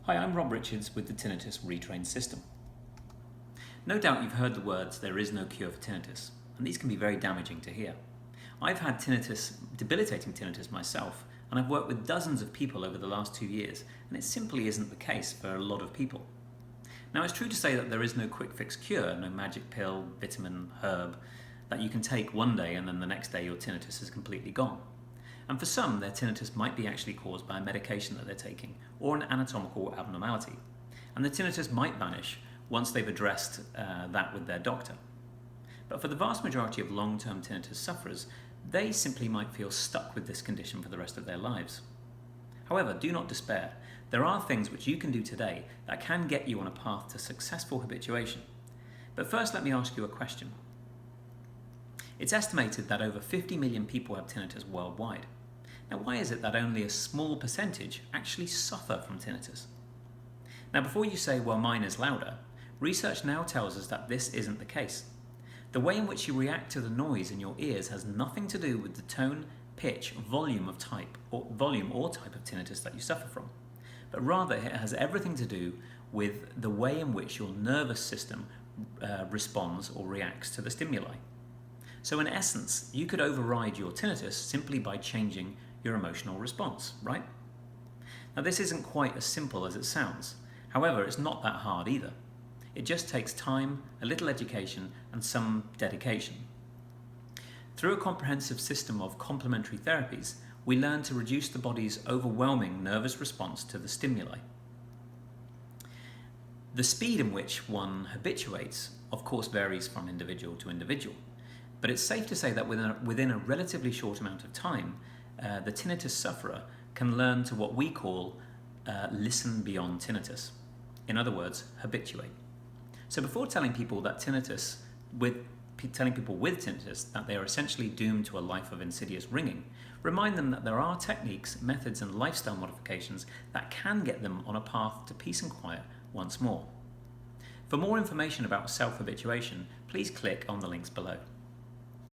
Hi, I'm Rob Richards with the Tinnitus Retrain System. No doubt you've heard the words, there is no cure for tinnitus, and these can be very damaging to hear. I've had tinnitus, debilitating tinnitus myself, and I've worked with dozens of people over the last 2 years, and it simply isn't the case for a lot of people. Now, it's true to say that there is no quick fix cure, no magic pill, vitamin, herb, that you can take one day and then the next day your tinnitus is completely gone. And for some, their tinnitus might be actually caused by a medication that they're taking or an anatomical abnormality. And the tinnitus might vanish once they've addressed that with their doctor. But for the vast majority of long-term tinnitus sufferers, they simply might feel stuck with this condition for the rest of their lives. However, do not despair. There are things which you can do today that can get you on a path to successful habituation. But first, let me ask you a question. It's estimated that over 50 million people have tinnitus worldwide. Now, why is it that only a small percentage actually suffer from tinnitus? Now, before you say, well, mine is louder, research now tells us that this isn't the case. The way in which you react to the noise in your ears has nothing to do with the tone, pitch, volume or type of tinnitus that you suffer from, but rather it has everything to do with the way in which your nervous system responds or reacts to the stimuli. So in essence, you could override your tinnitus simply by changing your emotional response, right? Now, this isn't quite as simple as it sounds. However, it's not that hard either. It just takes time, a little education, and some dedication. Through a comprehensive system of complementary therapies, we learn to reduce the body's overwhelming nervous response to the stimuli. The speed in which one habituates, of course, varies from individual to individual. But it's safe to say that within a relatively short amount of time, the tinnitus sufferer can learn to what we call listen beyond tinnitus. In other words, habituate. So before telling people with tinnitus that they are essentially doomed to a life of insidious ringing, remind them that there are techniques, methods, and lifestyle modifications that can get them on a path to peace and quiet once more. For more information about self-habituation, please click on the links below.